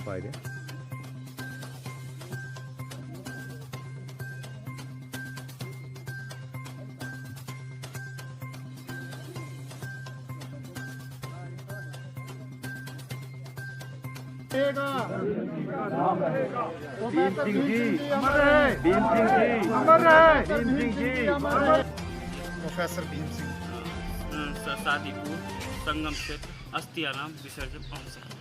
Haydi. Bhim Singh ji अमर रहे, भीम सिंह जी अमर रहे, भीम सिंह जी अमर रहे। प्रोफेसर भीम सिंह शादीपुर संगम क्षेत्र अस्थियाराम विसर्जन अवसर।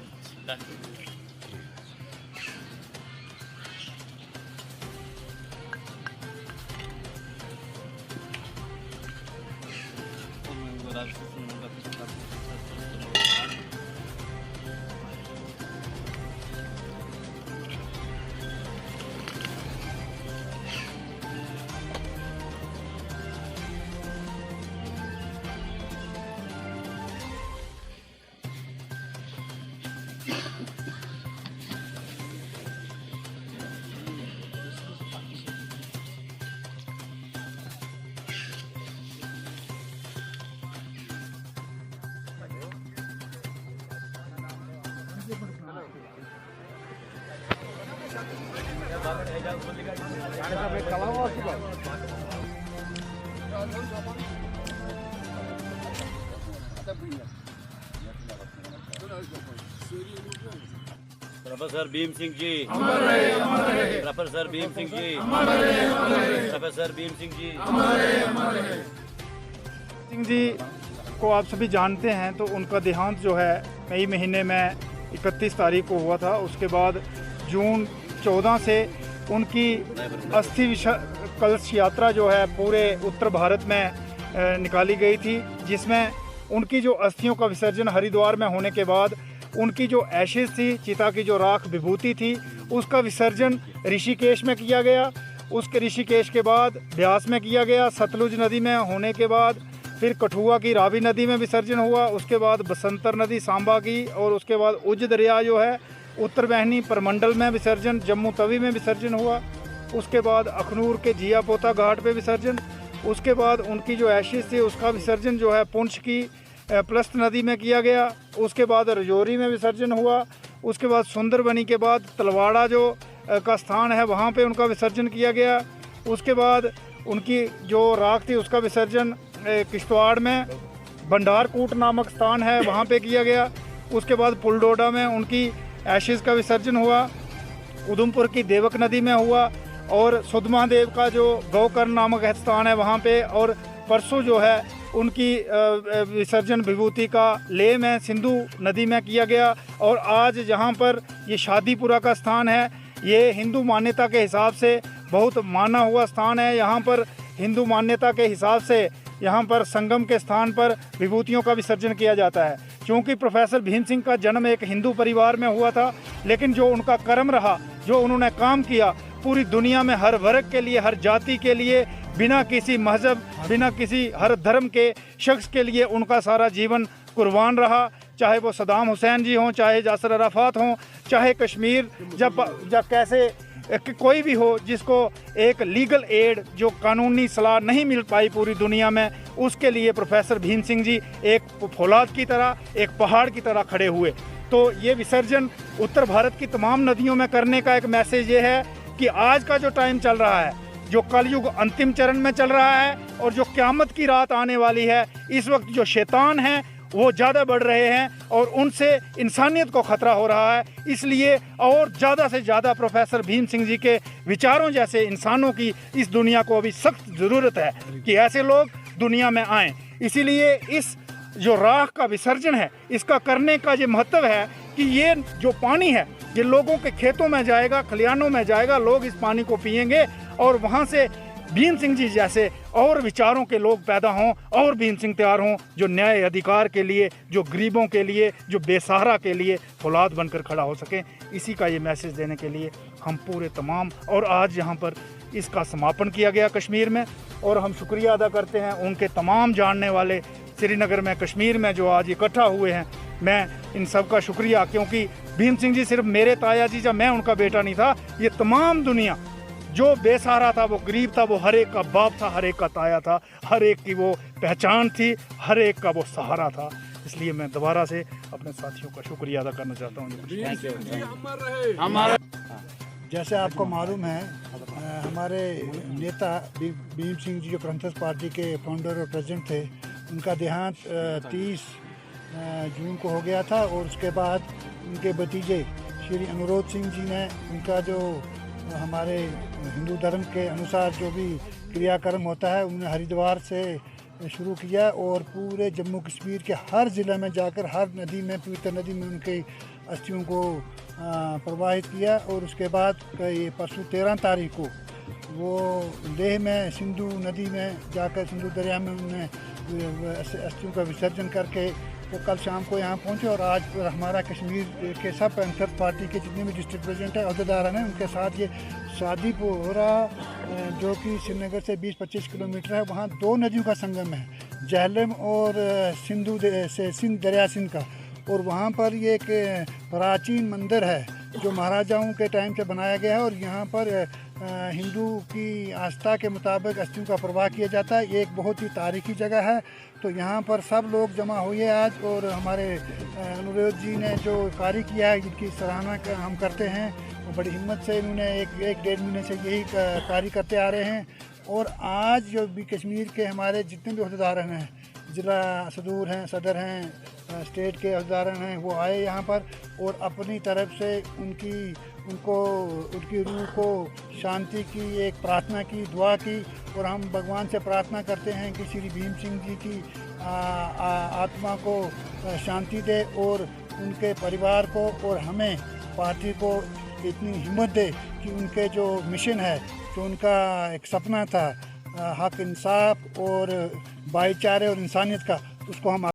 Professor Bhim Singh ji professor Bhim Singh ji professor Bhim Singh ji Singh ji को आप सभी जानते हैं। तो उनका देहांत जो है मई महीने में 31 तारीख को हुआ था। उसके बाद जून 14 से उनकी अस्थि कलश यात्रा जो है पूरे उत्तर भारत में निकाली गई थी, जिसमें उनकी जो अस्थियों का विसर्जन हरिद्वार में होने के बाद उनकी जो एशेज थी, चिता की जो राख विभूति थी, उसका विसर्जन ऋषिकेश में किया गया। उसके ऋषिकेश के बाद ब्यास में किया गया। सतलुज नदी में होने के बाद फिर कठुआ की रावी नदी में विसर्जन हुआ। उसके बाद बसंतर नदी सांबा की, और उसके बाद उज दरिया जो है उत्तर वाहिनी परमंडल में विसर्जन, जम्मू तवी में विसर्जन हुआ। उसके बाद अखनूर के जिया पोता घाट पे विसर्जन। उसके बाद उनकी जो एशेज थी उसका विसर्जन जो है पुंछ की प्लस्त नदी में किया गया। उसके बाद रजौरी में विसर्जन हुआ। उसके बाद सुंदरबनी के बाद तलवाड़ा जो का स्थान है वहाँ पे उनका विसर्जन किया गया। उसके बाद उनकी जो राख थी उसका विसर्जन किश्तवाड़ में भंडारकूट नामक स्थान है वहाँ पे किया गया। उसके बाद पुलडोडा में उनकी एशेज का विसर्जन हुआ। उधमपुर की देवक नदी में हुआ, और सुधमहादेव का जो गौकर्ण नामक स्थान है वहाँ पे। और परसों जो है उनकी विसर्जन विभूति का लेह में सिंधु नदी में किया गया। और आज जहाँ पर ये शादीपुरा का स्थान है, ये हिंदू मान्यता के हिसाब से बहुत माना हुआ स्थान है। यहाँ पर हिंदू मान्यता के हिसाब से यहाँ पर संगम के स्थान पर विभूतियों का विसर्जन किया जाता है। क्योंकि प्रोफेसर भीम सिंह का जन्म एक हिंदू परिवार में हुआ था, लेकिन जो उनका कर्म रहा, जो उन्होंने काम किया, पूरी दुनिया में हर वर्ग के लिए, हर जाति के लिए, बिना किसी मजहब, बिना किसी हर धर्म के शख्स के लिए उनका सारा जीवन कुर्बान रहा। चाहे वो सद्दाम हुसैन जी हों, चाहे यासर अराफात हों, चाहे कश्मीर जब कैसे कोई भी हो जिसको एक लीगल एड, जो कानूनी सलाह नहीं मिल पाई पूरी दुनिया में, उसके लिए प्रोफेसर भीम सिंह जी एक फौलाद की तरह, एक पहाड़ की तरह खड़े हुए। तो ये विसर्जन उत्तर भारत की तमाम नदियों में करने का एक मैसेज ये है कि आज का जो टाइम चल रहा है, जो कलयुग अंतिम चरण में चल रहा है, और जो क़यामत की रात आने वाली है, इस वक्त जो शैतान हैं वो ज़्यादा बढ़ रहे हैं और उनसे इंसानियत को ख़तरा हो रहा है। इसलिए और ज़्यादा से ज़्यादा प्रोफेसर भीम सिंह जी के विचारों जैसे इंसानों की इस दुनिया को अभी सख्त ज़रूरत है कि ऐसे लोग दुनिया में आएँ। इसीलिए इस जो राख का विसर्जन है, इसका करने का ये महत्व है कि ये जो पानी है ये लोगों के खेतों में जाएगा, खलिहानों में जाएगा, लोग इस पानी को पिएंगे, और वहाँ से भीम सिंह जी जैसे और विचारों के लोग पैदा हों, और भीम सिंह तैयार हों जो न्याय अधिकार के लिए, जो गरीबों के लिए, जो बेसहारा के लिए फौलाद बनकर खड़ा हो सकें। इसी का ये मैसेज देने के लिए हम पूरे तमाम, और आज यहाँ पर इसका समापन किया गया कश्मीर में। और हम शुक्रिया अदा करते हैं उनके तमाम जानने वाले श्रीनगर में, कश्मीर में जो आज इकट्ठा हुए हैं। मैं इन सब का शुक्रिया, क्योंकि भीम सिंह जी सिर्फ मेरे ताया जी या मैं उनका बेटा नहीं था, ये तमाम दुनिया जो बेसहारा था, वो गरीब था, वो हर एक का बाप था, हर एक का ताया था, हर एक की वो पहचान थी, हर एक का वो सहारा था। इसलिए मैं दोबारा से अपने साथियों का शुक्रिया अदा करना चाहता हूँ। जैसे आपको मालूम है, हमारे नेता भीम सिंह जी जो पैंथर्स पार्टी के फाउंडर और प्रेसिडेंट थे, उनका देहांत 30 जून को हो गया था। और उसके बाद उनके भतीजे श्री अनुरोध सिंह जी ने उनका जो हमारे हिंदू धर्म के अनुसार जो भी क्रियाक्रम होता है, उन्होंने हरिद्वार से शुरू किया और पूरे जम्मू कश्मीर के हर ज़िले में जाकर हर नदी में, पवित्र नदी में उनके अस्थियों को प्रवाहित किया। और उसके बाद ये परसों 13 तारीख को वो लेह में सिंधु नदी में जाकर, सिंधु दरिया में उन्होंने अस्थियों का विसर्जन करके वो कल शाम को यहाँ पहुँचे। और आज हमारा कश्मीर के सब पैंथर पार्टी के जितने भी डिस्ट्रिक्ट प्रेसिडेंट हैं, अहदेदार हैं, उनके साथ ये शादीपोरा जो कि श्रीनगर से 20-25 किलोमीटर है, वहाँ 2 नदियों का संगम है, झेलम और सिंध दरिया सिंध का। और वहाँ पर ये एक प्राचीन मंदिर है जो महाराजाओं के टाइम से बनाया गया है। और यहाँ पर हिंदू की आस्था के मुताबिक अस्थियों का प्रवाह किया जाता है। ये एक बहुत ही तारीखी जगह है। तो यहाँ पर सब लोग जमा हुए आज। और हमारे अनुरोध जी ने जो कार्य किया है, जिनकी सराहना हम करते हैं, वो बड़ी हिम्मत से इन्होंने एक 1.5 महीने से यही कार्य करते आ रहे हैं। और आज जो भी कश्मीर के हमारे जितने भी अहदेदार हैं, ज़िला सदूर हैं, सदर हैं, स्टेट के अहदेदार हैं, वो आए यहाँ पर और अपनी तरफ से उनकी रूह को शांति की एक प्रार्थना की, दुआ की। और हम भगवान से प्रार्थना करते हैं कि श्री भीम सिंह जी की आत्मा को शांति दे और उनके परिवार को और हमें पार्टी को इतनी हिम्मत दे कि उनके जो मिशन है, जो उनका एक सपना था हक, इंसाफ और भाईचारे और इंसानियत का, उसको हम